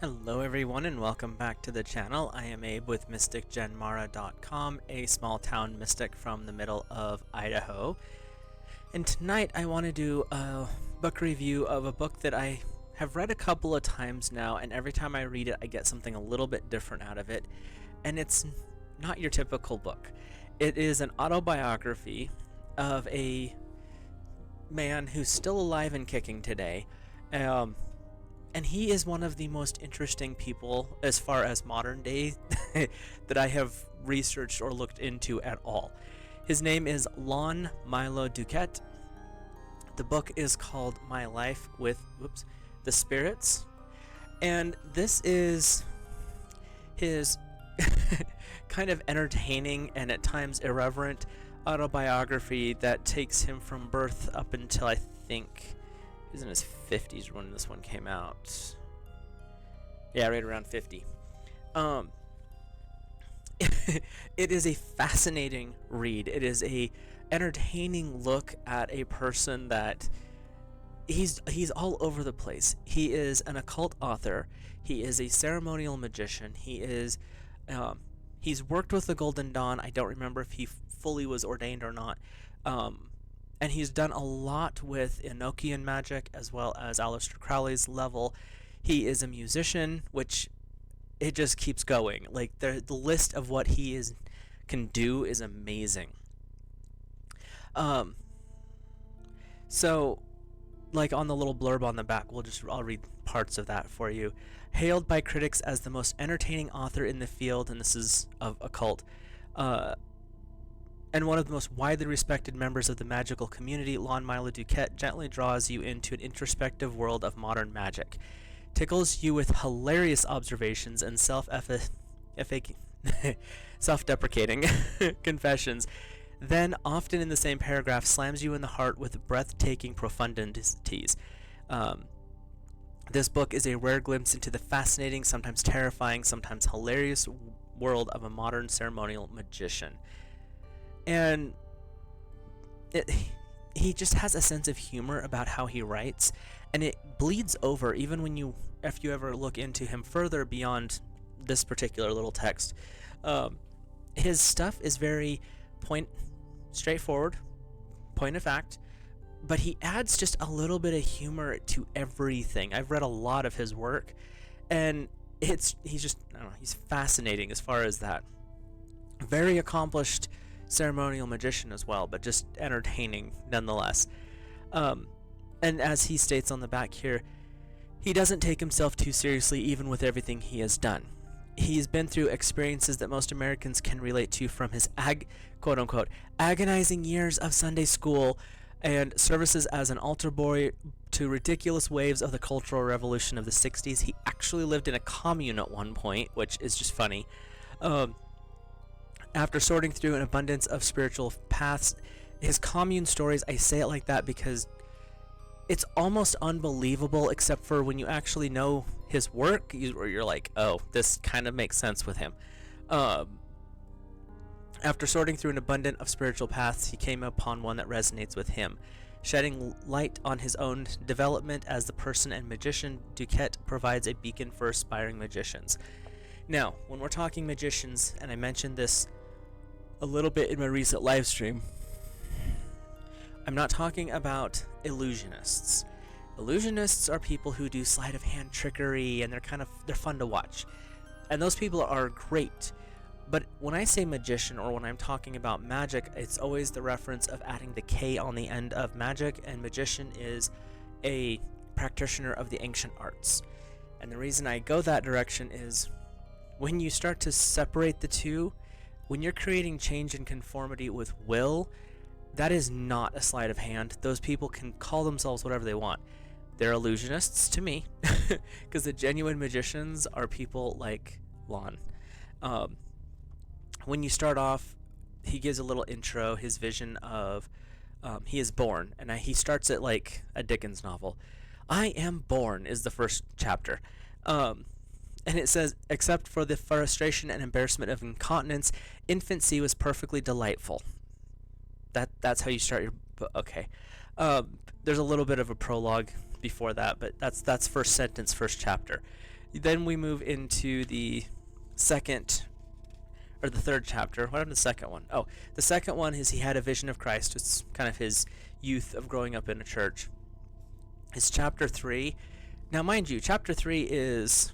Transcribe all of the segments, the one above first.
Hello everyone and welcome back to the channel. I am Abe with MysticGenMara.com, a small town mystic from the middle of Idaho. And tonight I want to do a book review of a book that I have read a couple of times now, and every time I read it I get something a little bit different out of it. And it's not your typical book. It is an autobiography of a man who's still alive and kicking today. And he is one of the most interesting people as far as modern day that I have researched or looked into at all. His name is Lon Milo DuQuette. The book is called My Life with the Spirits. And this is his kind of entertaining and at times irreverent autobiography that takes him from birth up until I think he was in his 50s when this one came out. Yeah, right around 50. It is a fascinating read. It is a entertaining look at a person that he's all over the place. He is an occult author. He is a ceremonial magician. He is he's worked with the Golden Dawn. I don't remember if he fully was ordained or not. And he's done a lot with Enochian magic as well as Aleister Crowley's level. He is a musician, which it just keeps going. Like the list of what he can do is amazing. So like on the little blurb on the back, I'll read parts of that for you. Hailed by critics as the most entertaining author in the field, and this is of occult, and one of the most widely respected members of the magical community, Lon Milo DuQuette gently draws you into an introspective world of modern magic, tickles you with hilarious observations and self-deprecating confessions, then, often in the same paragraph, slams you in the heart with breathtaking profundities. This book is a rare glimpse into the fascinating, sometimes terrifying, sometimes hilarious world of a modern ceremonial magician. And he just has a sense of humor about how he writes, and it bleeds over even if you ever look into him further beyond this particular little text. His stuff is very straightforward, point of fact, but he adds just a little bit of humor to everything. I've read a lot of his work, and he's fascinating as far as that. Very accomplished ceremonial magician as well, but just entertaining nonetheless. And as he states on the back here, he doesn't take himself too seriously even with everything he has done. He's been through experiences that most Americans can relate to, from his quote-unquote agonizing years of Sunday school and services as an altar boy to ridiculous waves of the Cultural Revolution of the 60s. He actually lived in a commune at one point, which is just funny. After sorting through an abundance of spiritual paths, his commune stories, I say it like that because it's almost unbelievable, except for when you actually know his work, where you're like, oh, this kind of makes sense with him. After sorting through an abundance of spiritual paths, he came upon one that resonates with him. Shedding light on his own development as the person and magician, DuQuette provides a beacon for aspiring magicians. Now, when we're talking magicians, and I mentioned this a little bit in my recent live stream, I'm not talking about illusionists. Illusionists are people who do sleight of hand trickery, and they're fun to watch. And those people are great. But when I say magician, or when I'm talking about magic, it's always the reference of adding the K on the end of magic, and magician is a practitioner of the ancient arts. And the reason I go that direction is when you start to separate the two, when you're creating change and conformity with will, that is not a sleight of hand. Those people can call themselves whatever they want. They're illusionists to me, because the genuine magicians are people like Lon. When you start off, he gives a little intro, his vision of he is born, and he starts it like a Dickens novel. I am born is the first chapter. And it says, except for the frustration and embarrassment of incontinence, infancy was perfectly delightful. That's how you start your book. Okay. There's a little bit of a prologue before that, but that's first sentence, first chapter. Then we move into the second or the third chapter. What happened to the second one? Oh, the second one is he had a vision of Christ. It's kind of his youth of growing up in a church. It's chapter 3. Now, mind you, chapter 3 is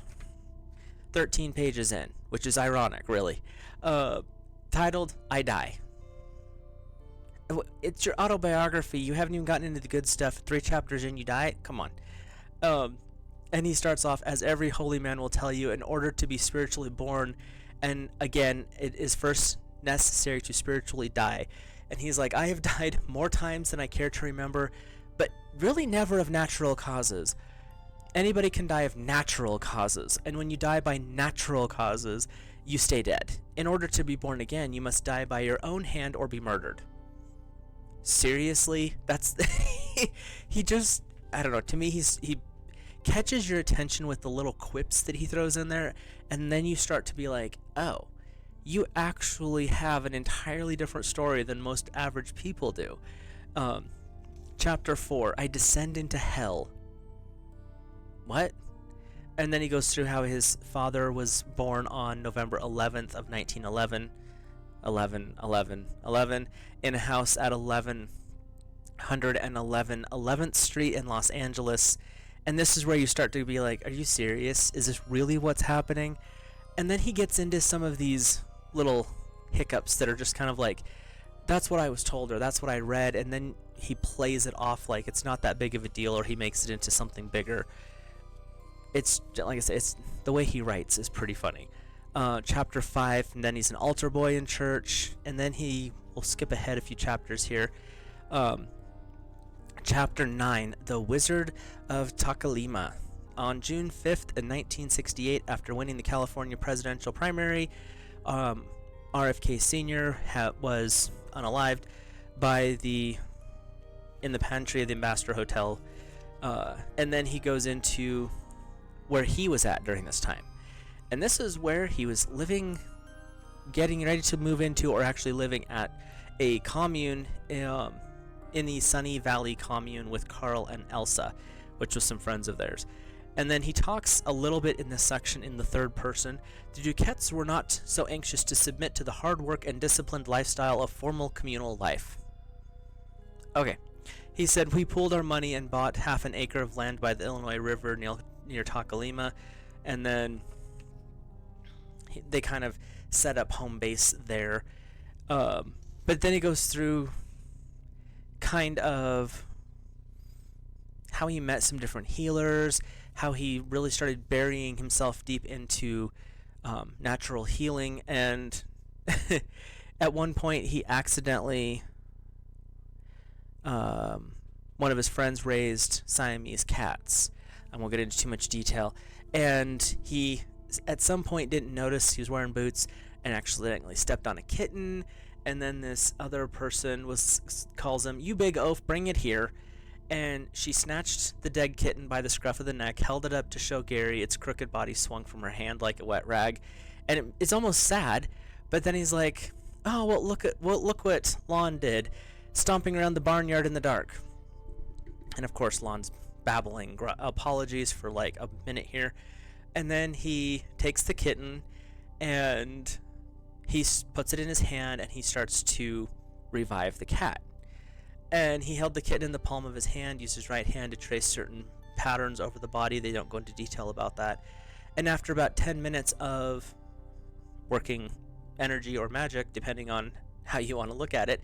13 pages in, which is ironic, really. Titled, I Die. It's your autobiography. You haven't even gotten into the good stuff. 3 chapters in, you die? Come on. And he starts off, as every holy man will tell you, in order to be spiritually born, and again, it is first necessary to spiritually die. And he's like, I have died more times than I care to remember, but really never of natural causes. Anybody can die of natural causes, and when you die by natural causes, you stay dead. In order to be born again, you must die by your own hand or be murdered. Seriously? That's he just, I don't know, to me he catches your attention with the little quips that he throws in there, and then you start to be like, oh, you actually have an entirely different story than most average people do. Chapter 4, I descend into hell. What? And then he goes through how his father was born on November 11th of 1911, 11 in a house at 1111 11th Street in Los Angeles. And this is where you start to be like, are you serious? Is this really what's happening? And then he gets into some of these little hiccups that are just kind of like, that's what I was told, or that's what I read, and then he plays it off like it's not that big of a deal, or he makes it into something bigger. It's, like I said, it's the way he writes is pretty funny. Chapter 5, and then he's an altar boy in church, and then we'll skip ahead a few chapters here. Chapter 9, The Wizard of Takalima. On June 5th in 1968, after winning the California presidential primary, RFK Sr. was unalived in the pantry of the Ambassador Hotel, and then he goes into where he was at during this time. And this is where he was living, getting ready to move into, or actually living at a commune in the Sunny Valley commune with Carl and Elsa, which was some friends of theirs. And then he talks a little bit in this section in the third person. The DuQuettes were not so anxious to submit to the hard work and disciplined lifestyle of formal communal life. Okay. He said, we pooled our money and bought half an acre of land by the Illinois River near Takalima, and then they kind of set up home base there. But then he goes through kind of how he met some different healers, how he really started burying himself deep into natural healing, and at one point he accidentally, one of his friends raised Siamese cats. I won't get into too much detail, and he at some point didn't notice he was wearing boots and accidentally stepped on a kitten, and then this other person calls him, you big oaf, bring it here. And she snatched the dead kitten by the scruff of the neck, held it up to show Gary. Its crooked body swung from her hand like a wet rag, and it's almost sad. But then he's like, "Oh well, look what Lon did, stomping around the barnyard in the dark." And of course, Lon's babbling apologies for like a minute here, and then he takes the kitten and he puts it in his hand and he starts to revive the cat. And he held the kitten in the palm of his hand, used his right hand to trace certain patterns over the body. They don't go into detail about that. And after about 10 minutes of working energy or magic, depending on how you want to look at it,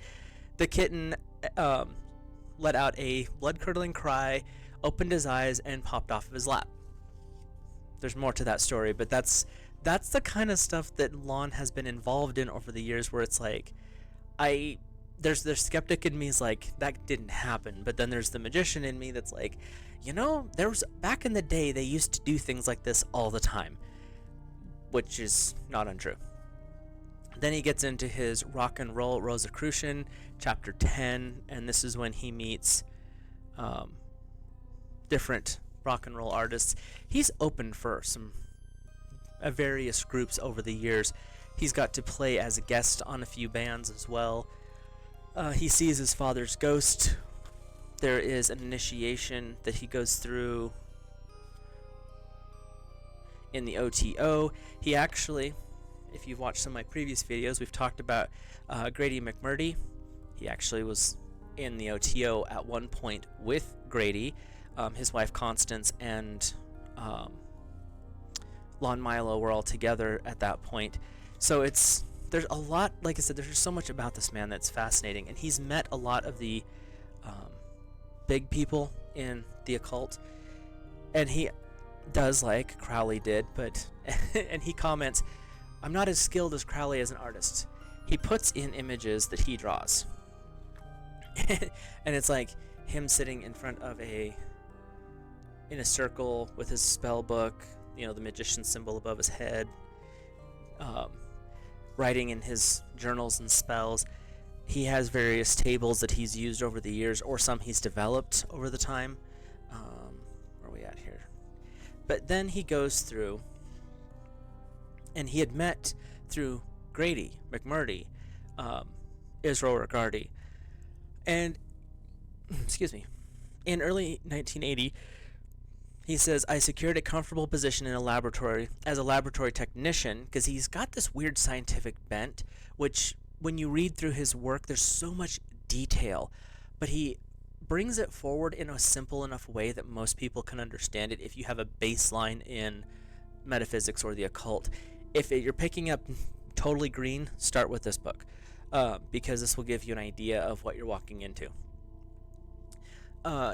the kitten let out a blood-curdling cry, opened his eyes, and popped off of his lap. There's more to that story, but that's the kind of stuff that Lon has been involved in over the years, where it's like, there's the skeptic in me is like, that didn't happen, but then there's the magician in me that's like, there was back in the day they used to do things like this all the time, which is not untrue. Then he gets into his rock and roll Rosicrucian, chapter 10, and this is when he meets different rock and roll artists. He's open for some various groups over the years. He's got to play as a guest on a few bands as well. He sees his father's ghost. There is an initiation that he goes through in the OTO. He actually, if you've watched some of my previous videos, we've talked about Grady McMurdy. He actually was in the OTO at one point with Grady. His wife Constance and Lon Milo were all together at that point. So there's a lot, like I said, there's just so much about this man that's fascinating, and he's met a lot of the big people in the occult, and he does like Crowley did, but and he comments, "I'm not as skilled as Crowley as an artist." He puts in images that he draws. And it's like him sitting in front of in a circle with his spell book, the magician symbol above his head, writing in his journals and spells. He has various tables that he's used over the years, or some he's developed over the time. Where are we at here? But then he goes through, and he had met through Grady McMurdy, Israel Regardie, and excuse me, in early 1980, he says, "I secured a comfortable position in a laboratory as a laboratory technician," because he's got this weird scientific bent, which when you read through his work, there's so much detail, but he brings it forward in a simple enough way that most people can understand it if you have a baseline in metaphysics or the occult. If you're picking up totally green, start with this book, because this will give you an idea of what you're walking into.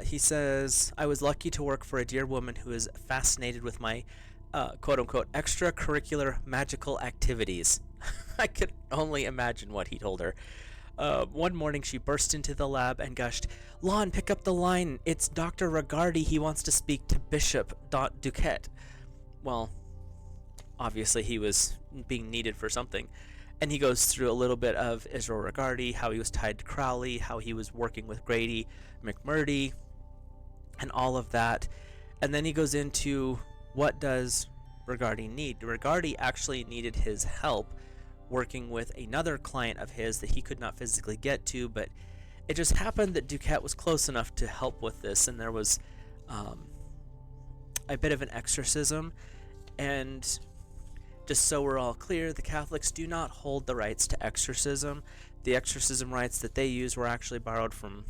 He says, "I was lucky to work for a dear woman who is fascinated with my quote-unquote extracurricular magical activities." I could only imagine what he told her. One morning she burst into the lab and gushed, "Lon, pick up the line. It's Dr. Regardie. He wants to speak to Bishop DuQuette." Well, obviously he was being needed for something. And he goes through a little bit of Israel Regardie, how he was tied to Crowley, how he was working with Grady McMurdy, and all of that. And then he goes into, what does Regardie need? Regardie actually needed his help working with another client of his that he could not physically get to, but it just happened that DuQuette was close enough to help with this, and there was a bit of an exorcism. And just so we're all clear, the Catholics do not hold the rights to exorcism. The exorcism rights that they use were actually borrowed from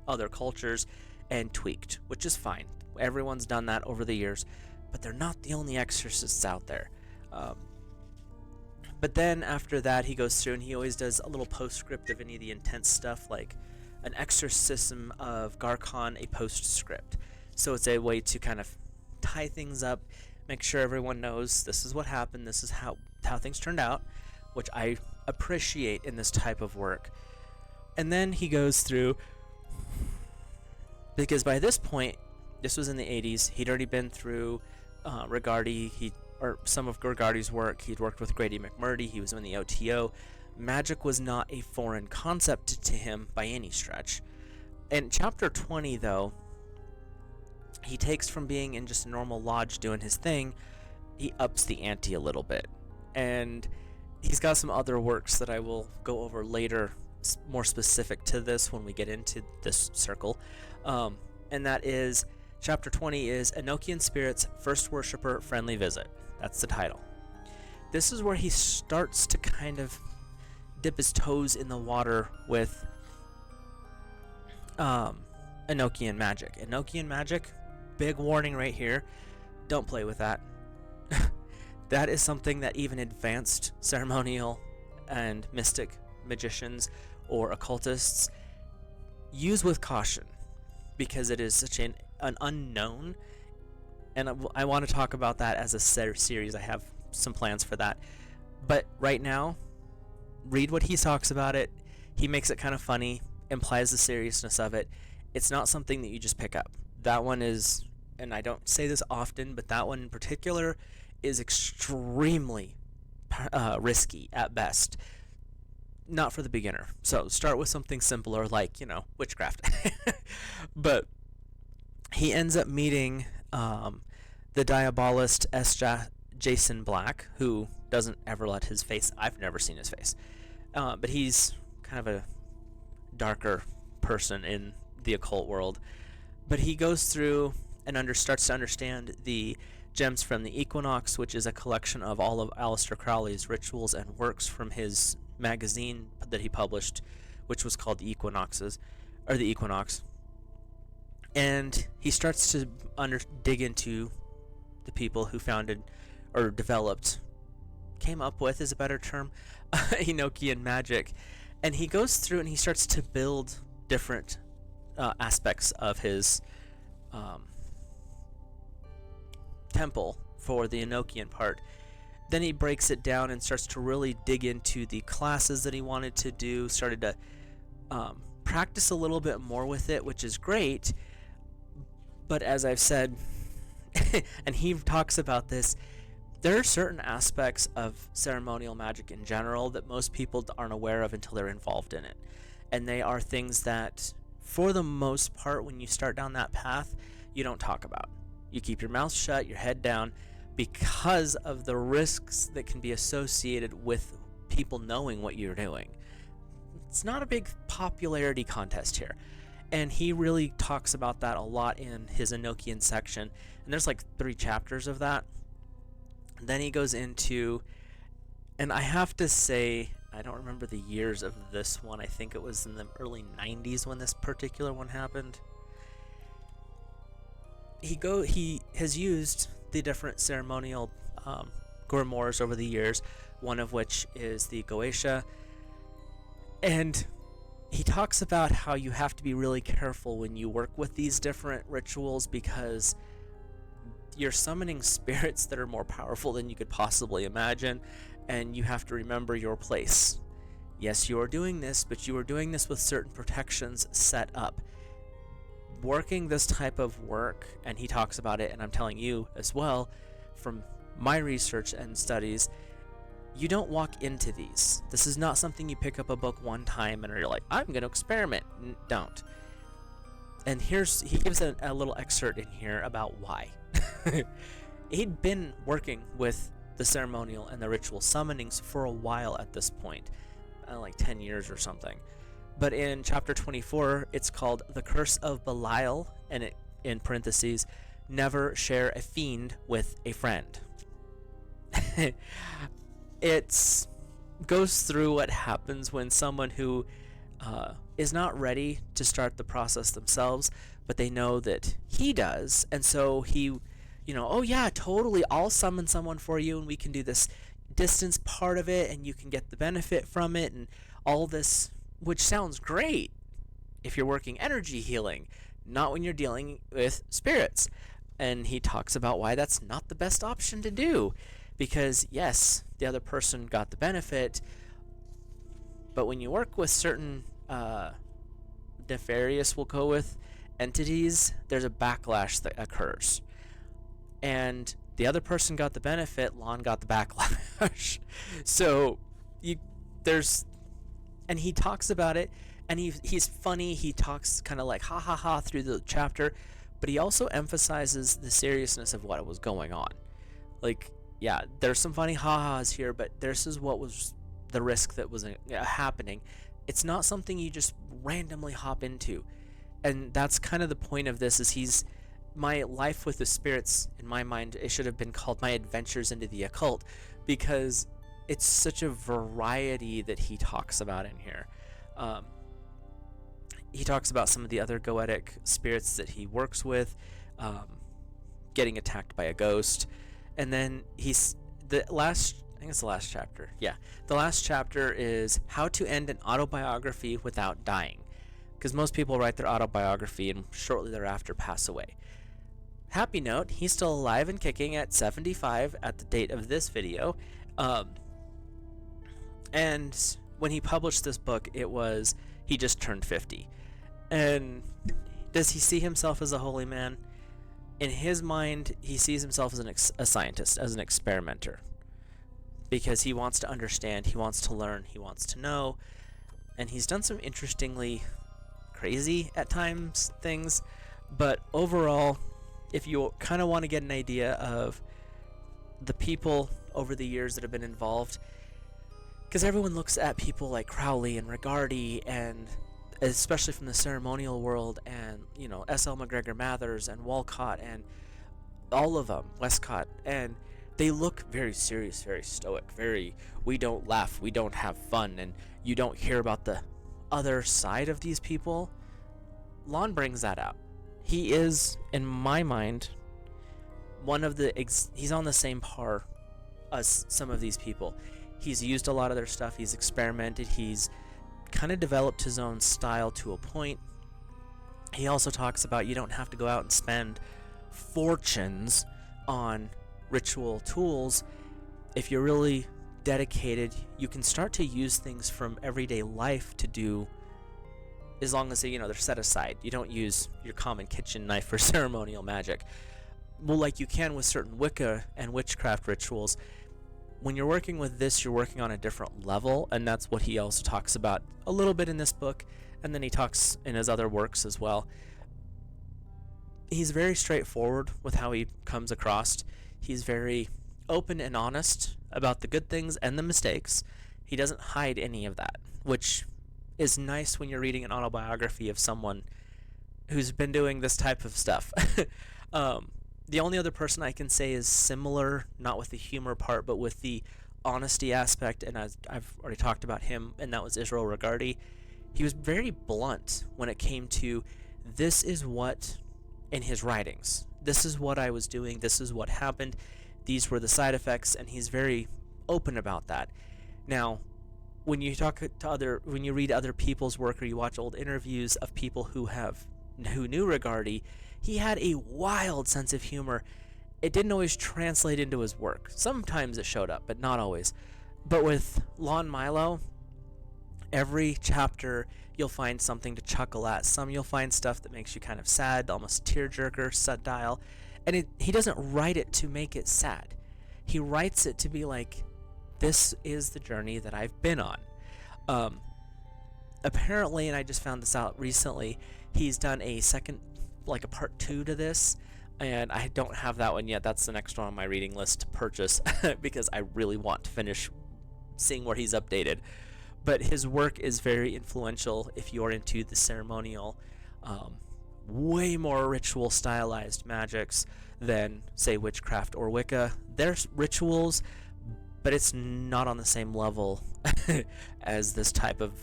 other cultures and tweaked, which is fine. Everyone's done that over the years, but they're not the only exorcists out there. But then after that, he goes through and he always does a little postscript of any of the intense stuff, like an exorcism of Garcon, a postscript. So it's a way to kind of tie things up, make sure everyone knows this is what happened, this is how things turned out, which I appreciate in this type of work. And then he goes through, because by this point, this was in the 80s, he'd already been through Regardie, or some of Regardie's work. He'd worked with Grady McMurdy, he was in the OTO. Magic was not a foreign concept to him by any stretch. In chapter 20, though, he takes from being in just a normal lodge doing his thing, he ups the ante a little bit. And he's got some other works that I will go over later, more specific to this when we get into this circle. And that is, chapter 20 is Enochian Spirit's First Worshipper Friendly Visit. That's the title. This is where he starts to kind of dip his toes in the water with Enochian magic. Enochian magic, big warning right here, don't play with that. That is something that even advanced ceremonial and mystic magicians or occultists use with caution, because it is such an unknown, and I want to talk about that as a series. I have some plans for that, but right now, read what he talks about it. He makes it kind of funny, implies the seriousness of it. It's not something that you just pick up. That one is, and I don't say this often, but that one in particular is extremely risky at best. Not for the beginner. So start with something simpler like, witchcraft. But he ends up meeting the diabolist Jason Black, who doesn't ever let his face, I've never seen his face, but he's kind of a darker person in the occult world. But he goes through and starts to understand the Gems from the Equinox, which is a collection of all of Aleister Crowley's rituals and works from his magazine that he published, which was called the Equinoxes, or the Equinox. And he starts to dig into the people who founded or developed, came up with is a better term, Enochian magic. And he goes through and he starts to build different aspects of his temple for the Enochian part. Then he breaks it down and starts to really dig into the classes that he wanted to do, started to practice a little bit more with it, which is great. But as I've said, and he talks about this, there are certain aspects of ceremonial magic in general that most people aren't aware of until they're involved in it. And they are things that, for the most part, when you start down that path, you don't talk about. You keep your mouth shut, your head down, because of the risks that can be associated with people knowing what you're doing. It's not a big popularity contest here. And he really talks about that a lot in his Enochian section. And there's like 3 chapters of that. And then he goes into, and I have to say, I don't remember the years of this one. I think it was in the early 90s when this particular one happened. He has used the different ceremonial grimoires over the years, one of which is the Goetia. And he talks about how you have to be really careful when you work with these different rituals, because you're summoning spirits that are more powerful than you could possibly imagine, and you have to remember your place. Yes, you are doing this, but you are doing this with certain protections set up. Working this type of work, and he talks about it, and I'm telling you as well, from my research and studies, you don't walk into these. This is not something you pick up a book one time and you're like, I'm going to experiment. Don't. And he gives a little excerpt in here about why. He'd been working with the ceremonial and the ritual summonings for a while at this point, like 10 years or something. But in chapter 24, it's called The Curse of Belial, and it, in parentheses, never share a fiend with a friend. It goes through what happens when someone who is not ready to start the process themselves, but they know that he does, and so he, oh yeah, totally, I'll summon someone for you, and we can do this distance part of it, and you can get the benefit from it, and all this, which sounds great if you're working energy healing, not when you're dealing with spirits. And he talks about why that's not the best option to do, because yes, the other person got the benefit, but when you work with certain nefarious, we'll go with, entities, there's a backlash that occurs. And the other person got the benefit, Lon got the backlash. So and he talks about it, and he's funny, he talks kind of like ha ha ha through the chapter, but he also emphasizes the seriousness of what was going on. Like, yeah, there's some funny ha-has here, but this is what was the risk that was happening. It's not something you just randomly hop into. And that's kind of the point of this, is my life with the spirits, in my mind, it should have been called My Adventures into the Occult, because it's such a variety that he talks about in here. He talks about some of the other goetic spirits that he works with, getting attacked by a ghost. And then I think it's the last chapter. Yeah. The last chapter is how to end an autobiography without dying. Because most people write their autobiography and shortly thereafter pass away. Happy note, he's still alive and kicking at 75 at the date of this video. And when he published this book, he just turned 50. And does he see himself as a holy man? In his mind, he sees himself as a scientist, as an experimenter, because he wants to understand, he wants to learn, he wants to know, and he's done some interestingly crazy at times things, but overall, if you kind of want to get an idea of the people over the years that have been involved, because everyone looks at people like Crowley and Rigardi and especially from the ceremonial world, and S.L. McGregor Mathers and Walcott and all of them, Westcott, and they look very serious, very stoic, very, we don't laugh, we don't have fun, and you don't hear about the other side of these people. Lon brings that out. He is, in my mind, he's on the same par as some of these people. He's used a lot of their stuff, he's experimented, he's kind of developed his own style to a point. He also talks about you don't have to go out and spend fortunes on ritual tools. If you're really dedicated, you can start to use things from everyday life to do, as long as they're set aside. You don't use your common kitchen knife for ceremonial magic. Well, like you can with certain Wicca and witchcraft rituals. When you're working with this, you're working on a different level, and that's what he also talks about a little bit in this book, and then he talks in his other works as well. He's very straightforward with how he comes across. He's very open and honest about the good things and the mistakes. He doesn't hide any of that, which is nice when you're reading an autobiography of someone who's been doing this type of stuff. The only other person I can say is similar, not with the humor part, but with the honesty aspect, and I've already talked about him, and that was Israel Regardie. He was very blunt when it came to, this is what, in his writings, this is what I was doing, this is what happened, these were the side effects, and he's very open about that. Now, when you when you read other people's work or you watch old interviews of people who knew Regardie, he had a wild sense of humor. It didn't always translate into his work. Sometimes it showed up, but not always. But with Lon Milo, every chapter you'll find something to chuckle at. Some you'll find stuff that makes you kind of sad, almost tearjerker style. And he doesn't write it to make it sad. He writes it to be like, this is the journey that I've been on. Apparently, and I just found this out recently, he's done a part 2 to this, and I don't have that one yet. That's the next one on my reading list to purchase because I really want to finish seeing where he's updated. But his work is very influential if you're into the ceremonial, way more ritual stylized magics than, say, witchcraft or Wicca. There's rituals, but it's not on the same level as this type of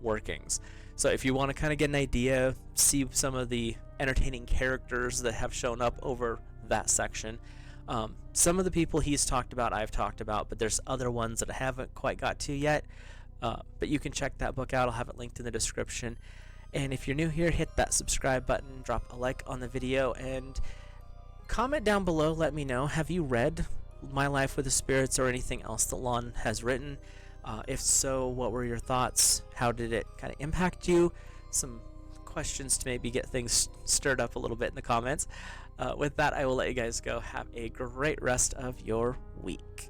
workings. So if you want to kind of get an idea, see some of the entertaining characters that have shown up over that section. Some of the people he's talked about, I've talked about, but there's other ones that I haven't quite got to yet. But you can check that book out. I'll have it linked in the description. And if you're new here, hit that subscribe button, drop a like on the video, and comment down below. Let me know, have you read My Life with the Spirits or anything else that Lon has written? If so, what were your thoughts? How did it kind of impact you? Some questions to maybe get things stirred up a little bit in the comments. With that, I will let you guys go. Have a great rest of your week.